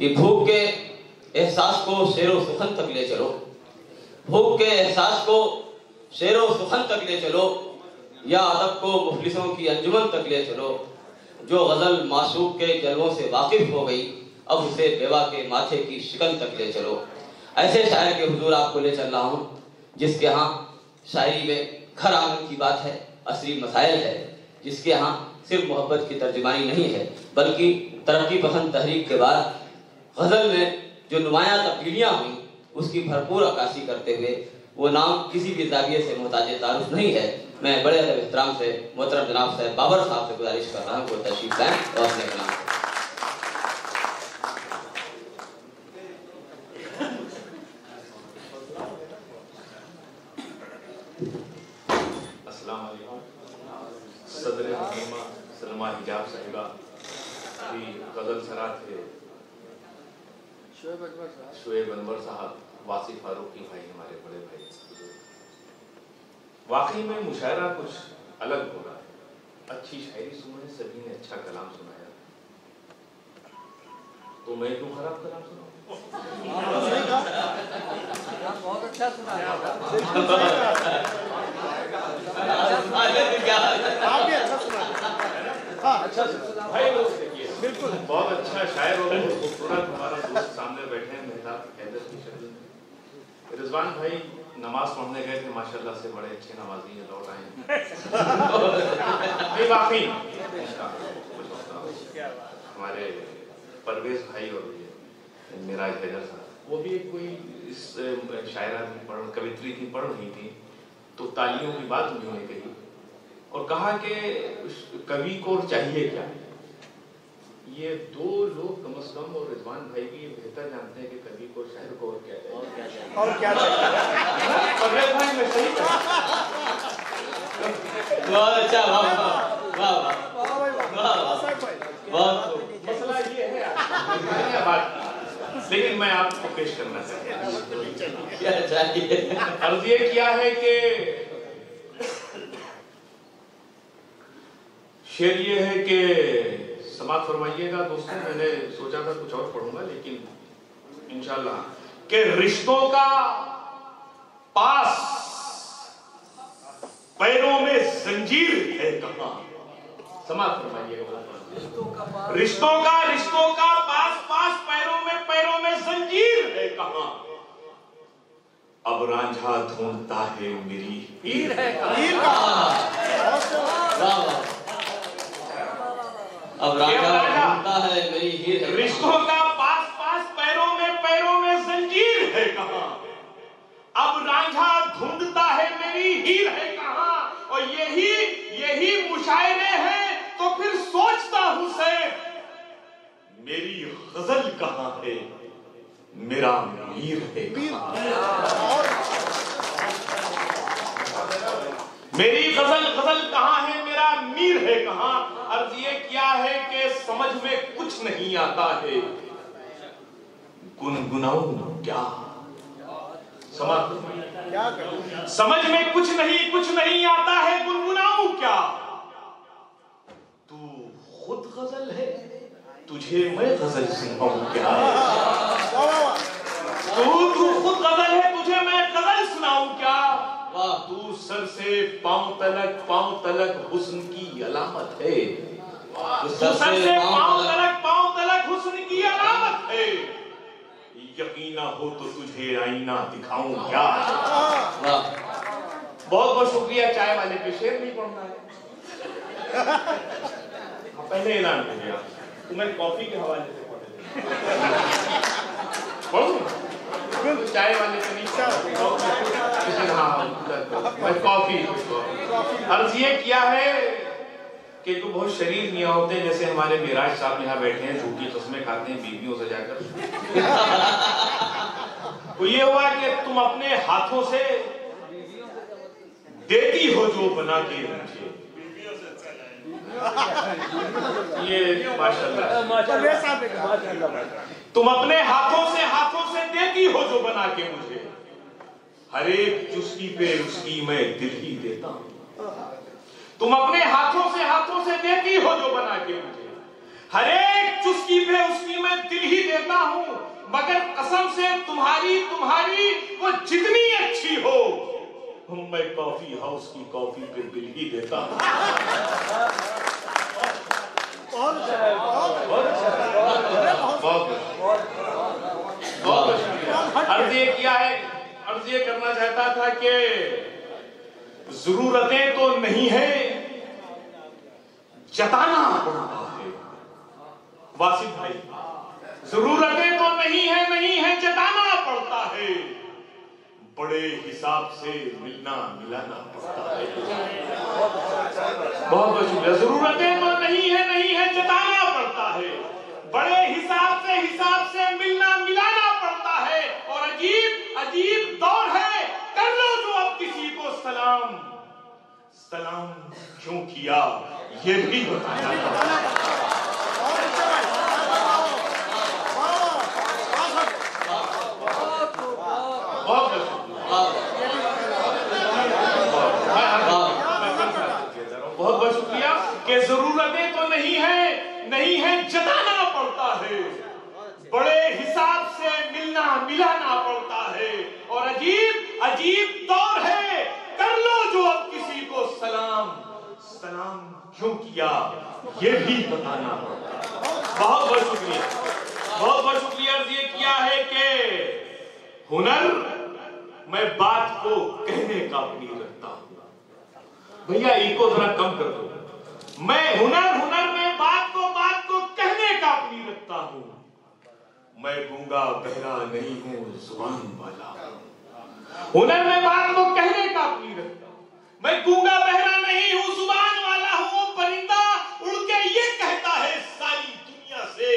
कि भूख के एहसास को शेरो सुखन तक ले चलो, भूख के एहसास को शेरो सुखन तक ले चलो, या अदब को मुफलिसों की अंजुमन तक ले चलो। जो गज़ल माशूक के जलवों से वाकिफ हो गई, अब उसे बेवा के माथे की शिकन तक ले चलो। ऐसे शायर के हुजूर आपको ले चल रहा हूँ जिसके यहाँ शायरी में घर आंगन की बात है, असली मसाइल है, जिसके यहाँ सिर्फ मोहब्बत की तर्जुमानी नहीं है बल्कि तरक्की पसंद तहरीक के बाद गज़ल में जो नुमायां तब्दीलियाँ हुई उसकी भरपूर अक्कासी करते हुए वो नाम किसी भी ज़ाविये से मोहताज तारुफ नहीं है। मैं बड़े अदब एहतराम से मोहतरम जनाब साहब बाबर साहब से गुजारिश कर रहा हूँ वो तशरीफ लाएं और अपने कलाम से। अस्सलाम वालेकुम। सदर हकीमा सलमा हिजाब साहिबा की गज़ल सरा थे शुएब अनवर साहब, वासी फारूकी भाई, हमारे बड़े भाई। वाकई में मुशायरा कुछ अलग हो रहा है। अच्छी शायरी सुनाई, सभी ने अच्छा कलाम सुनाया, तो मैं क्यों खराब कलाम सुनाऊं? बहुत अच्छा सुनाया, आप भी अच्छा सुना। हाँ, अच्छा सुना भाई। लोग देखिए, बिल्कुल बहुत अच्छा शायर और खूबसूरत हमारा दोस्त सामने बैठे हैं मेहताब हैदर की शक्ल में। रिजवान भाई नमाज पढ़ने गए थे, माशाल्लाह से बड़े अच्छे नमाजी हैं, लौट आए हैं। वाकई हमारे परवेज भाई और मेराज हैदर साहब, वो भी कोई इस शायरा की कवित्री थी, पढ़ रही थी, तो तालियों की बात उन्होंने कही और कहा कि कवि को चाहिए क्या। ये दो लोग कम से कम, और रिजवान भाई भी बेहतर जानते हैं कि कवि को, शायर को और क्या चाहिए, और क्या चाहिए। परवेज भाई मैं सही बहुत अच्छा, वाह वाह बहुत। मसला ये है बात, लेकिन मैं आपको पेश करना चाहता हूँ। क्या चाहिए? अर्ज ये किया है कि शेर ये है कि समाप्त फरमाइएगा दोस्तों। मैंने सोचा था कुछ और पढ़ूंगा, लेकिन इंशाल्लाह कि रिश्तों का पास पैरों में जंजीर है कहां। समाप्त फरमाइएगा। रिश्तों का पास पैरों में जंजीर है कहां। अब रांझा ढूंढता है मेरी हीर है कहां। अब राजा ढूंढता है मेरी हीर है। रिश्तों का पास पैरों में जंजीर है कहां। अब रांझा ढूंढता है मेरी हीर है कहां। और यही मुशायरे हैं तो फिर सोचता हूं से मेरी गजल कहां है, मेरा मीर है कहां। मेरी गजल कहां है, मेरा मीर है कहां। अर्ज ये क्या है कि समझ में कुछ नहीं आता है, गुनगुनाऊं क्या। समझ में कुछ नहीं आता है, गुनगुनाऊं क्या। तू खुद गजल है, तुझे मैं गजल सुनाऊं क्या। तू खुद गजल है, तुझे मैं गजल सुनाऊं क्या। तू सर से पांव तलक हुस्न की अलामत है। सर से पांव तलक हुस्न की अलामत है। यकीना हो तो तुझे आईना दिखाऊं क्या। बहुत बहुत शुक्रिया। चाय वाले पे शेर नहीं पढ़ना है, पहले ऐलान हो गया। तुम्हें कॉफी के हवाले से पढ़ूं, चाय वाले पे नहीं। कॉफी। अर्ज ये किया है कि जो बहुत शरीर मियाँ होते हैं, जैसे हमारे मिराज साहब यहाँ बैठे हैं, झूठी कस्में खाते हैं बीवियों से जाकर। तो ये हुआ कि तुम अपने हाथों से देती हो जो बना के मुझे। ये माशाल्लाह, तुम अपने हाथों से देती हो जो बना के मुझे। हर एक चुस्की पे उसकी मैं दिल ही देता हूं। तुम अपने हाथों से देती हो जो बना के मुझे। हर एक चुस्की पे उसकी मैं दिल ही देता हूं, मगर कसम से तुम्हारी वो जितनी अच्छी हो, मैं कॉफी हाउस की कॉफी पे बिल ही देता हूं। अर्ज ये किया है, अर्ज ये करना चाहता था कि जरूरतें तो नहीं है, जताना पड़ता है। वासिफ भाई, जरूरतें तो नहीं है जताना पड़ता है, बड़े हिसाब से मिलना मिलाना पड़ता है। बहुत बहुत शुक्रिया। जरूरतें तो नहीं है जताना पड़ता है, बड़े हिसाब से मिलना मिलाना पड़ता है, और अजीब दौर है, कर लो जो अब किसी को सलाम क्यों किया ये भी बताना बहुत शुक्रिया। कि जरूरतें तो नहीं है जताना पड़ता है, बड़े हिसाब से मिलना मिलाना पड़ता है, और अजीब दौर है, कर लो जो अब किसी को सलाम क्यों किया ये भी बताना पड़ता है। बहुत बहुत शुक्रिया। ये किया है कि हुनर मैं बात को कहने का अपनी रखता हूं। भैया इको जरा कम कर दो। मैं हुनर में बात को कहने का अपनी रखता हूं। मैं गूंगा बहरा नहीं हूं, जुबान वाला हूं। हुनर में बात को कहने का अपनी रखता हूं। मैं गूंगा बहरा नहीं हूं, जुबान वाला हूं। परिंदा उड़ के ये कहता है सारी दुनिया से,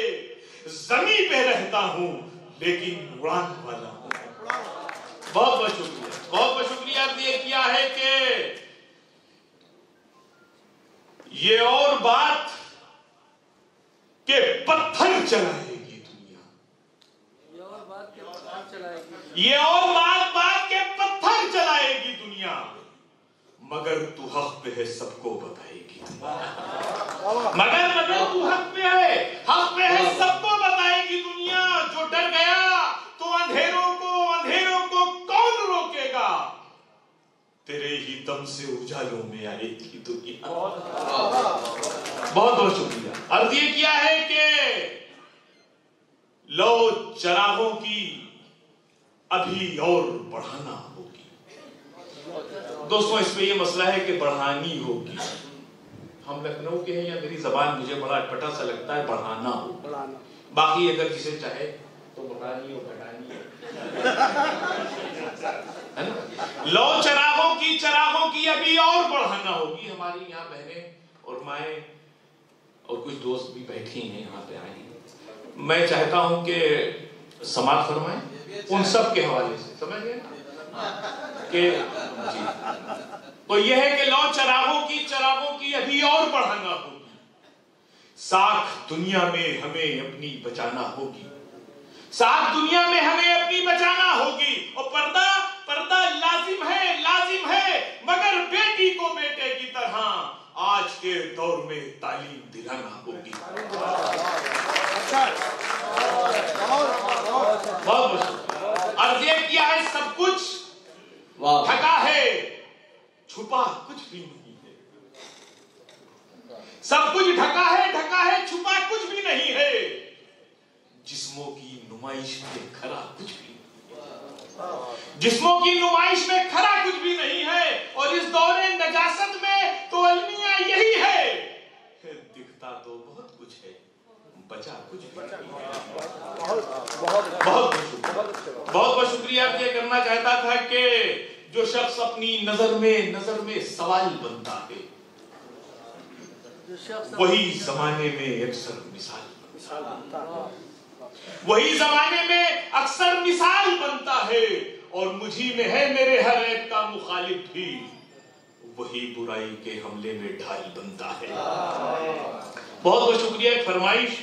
जमीन पे रहता हूं लेकिन उड़ान वाला हूं। बहुत बहुत शुक्रिया। ये किया है कि ये और बात के पत्थर चलाएगी दुनिया, ये और बात के पत्थर चलाएगी दुनिया, मगर तू हक पे है सबको बताएगी दुनिया। मगर तू हक पे है सबको बताएगी दुनिया। जो डर गया तो अंधेरों को कौन रोकेगा, तेरे ही दम से उजालों में आएगी दुनिया। बहुत शुक्रिया। अर्ज ये किया है कि लो चरागों की अभी और बढ़ाना होगी। दोस्तों, इसमें ये मसला है कि बढ़ानी होगी। हम लखनऊ के हैं, या मेरी जबान मुझे बड़ा अटपटा सा लगता है, बढ़ाना हो। बाकी अगर जिसे चाहे तो बढ़ानी हो, घटानी है ना। लो चरागों की अभी और बढ़ाना होगी। हमारी यहाँ बहनें और माएँ और कुछ दोस्त भी बैठी हैं यहाँ पे आए हैं। मैं चाहता हूँ कि समाप्त फरमाएं उन सब के हवाले से, समझ गए कि जी। तो यह है कि लो चरागों की अभी और बढ़ाना होगी। साख दुनिया में हमें अपनी बचाना होगी, साख दुनिया में हमें अपनी बचाना होगी। और पर्दा लाजिम है, मगर बेटी को बेटे की तरह आज के दौर में तालीम दिलाना होगी। अर्ज ये किया है, सब कुछ ढका है, छुपा कुछ भी नहीं है। सब कुछ ढका है, छुपा कुछ भी नहीं है। जिस्मों की नुमाइश में खरा कुछ भी नहीं है। और इस दौरे नजासत में तो अलमिया यही है, दिखता तो बहुत कुछ है, बचा कुछ भी नहीं। बहुत शुक्रिया। ये करना चाहता था कि जो शख्स अपनी नजर में सवाल बनता है, वही जमाने में अक्सर मिसाल बनता है। और मुझी में है मेरे हर एक का मुखालिफ भी, वही बुराई के हमले में ढाल बनता है। बहुत शुक्रिया। एक फरमाइश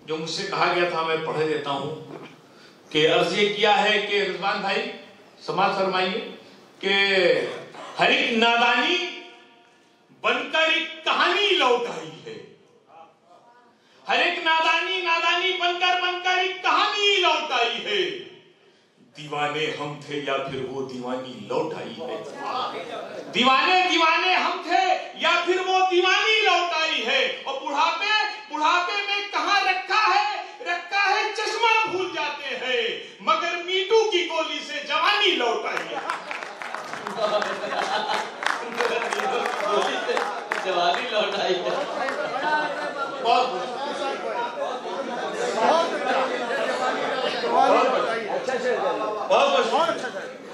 जो मुझसे कहा गया था, मैं पढ़ देता हूं कि अर्ज ये किया है कि रिजवान भाई समाज फरमाइए कि हर एक नादानी बनकर एक कहानी लौट आई है, हर एक नादानी नादानी बनकर बनकर एक कहानी लौट आई है। दीवाने हम थे या फिर वो दीवानी लौट आई है। दीवाने दीवाने हम थे या फिर वो दीवानी लौट आई है। और बुढ़ापे बुढ़ापे में कहां रखा है चश्मा भूल जाते हैं, मगर मीटू की गोली से जवानी लौट आई है। जवानी लौट आई है।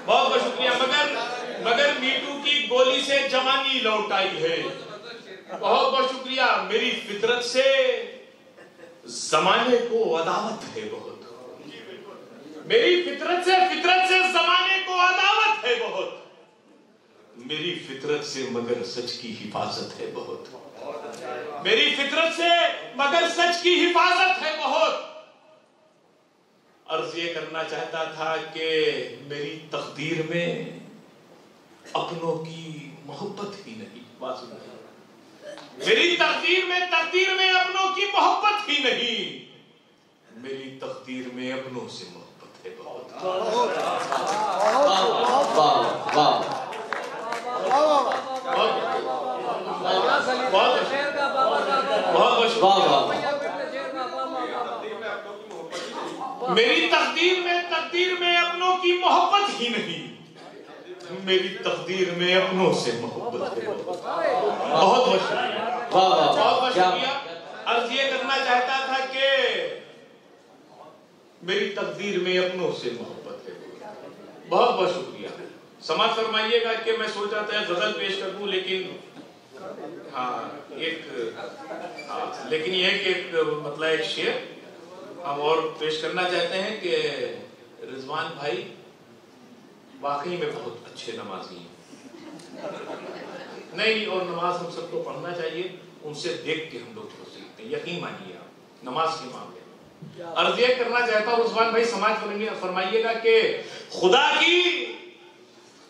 बहुत शुक्रिया। मगर मीटू की गोली से जवानी लौट आई है। बहुत शुक्रिया। मेरी फितरत से जमाने को अदावत है बहुत। मेरी फितरत से जमाने को अदावत है बहुत। मेरी फितरत से मगर सच की हिफाजत है बहुत। मेरी फितरत से मगर सच की हिफाजत है बहुत। अर्ज ये करना चाहता था कि मेरी तकदीर में अपनों की मोहब्बत ही नहीं। मेरी तकदीर में अपनों की मोहब्बत ही नहीं। मेरी तकदीर में अपनों से मोहब्बत है बहुत। मेरी तकदीर में अपनों की मोहब्बत ही नहीं। मेरी तकदीर में अपनों से मोहब्बत है। बहुत शुक्रिया। अर्ज ये करना चाहता था कि मेरी तकदीर में अपनों से मोहब्बत है। बहुत शुक्रिया। समाज फरमाइएगा कि मैं सोचा था गजल पेश कर दूं, लेकिन लेकिन यह कि मतलब एक शेर हम और पेश करना चाहते हैं कि रिजवान भाई वाकई में बहुत अच्छे नमाजी हैं। नहीं, और नमाज हम सबको पढ़ना चाहिए। उनसे देख के हम लोग बहुत सीखते हैं, यकीन मानिए आप नमाज के मामले में। अर्ज ये करना चाहता हूँ रिजवान भाई, समाज फरमाइएगा कि खुदा की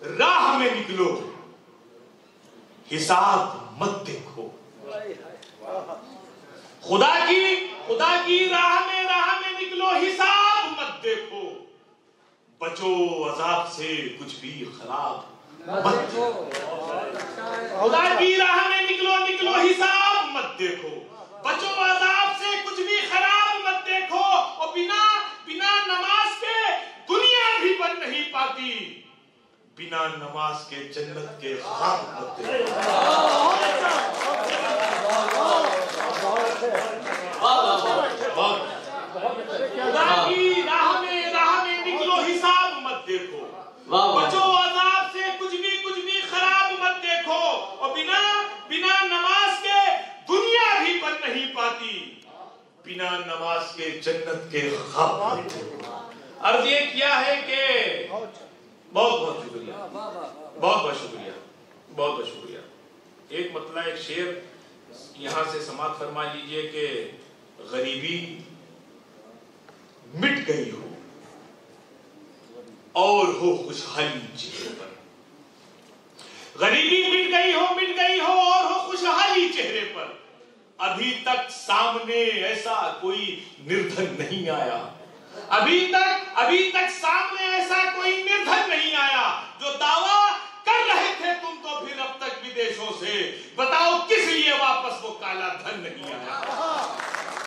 राह में निकलो, हिसाब मत देखो। खुदा की राह में निकलो, हिसाब मत देखो। बचो अजाब से कुछ भी खराब मत देखो। खुदा की राह में निकलो, हिसाब मत देखो। बचो अजाब से कुछ भी खराब मत देखो। और बिना नमाज के दुनिया भी बन नहीं पाती। बिना नमाज के जन्नत के ख्वाब मत देखो। खुदा की राह में निकलो, हिसाब मत देखो। बचो अजाब से कुछ भी खराब मत देखो। और बिना नमाज के दुनिया भी बन नहीं पाती। बिना नमाज के जन्नत के ख्वाब मत देखो। अर्ज ये किया है कि बहुत शुक्रिया। बहुत शुक्रिया। एक मतलब एक शेर यहां से समाप्त फरमा लीजिए कि गरीबी मिट गई हो और हो खुशहाली चेहरे पर। गरीबी मिट गई हो और हो खुशहाली चेहरे पर। अभी तक सामने ऐसा कोई निर्धन नहीं आया। अभी तक सामने ऐसा कोई निर्धन नहीं आया जो दावा कर रहे थे तुम तो फिर अब तक विदेशों से। बताओ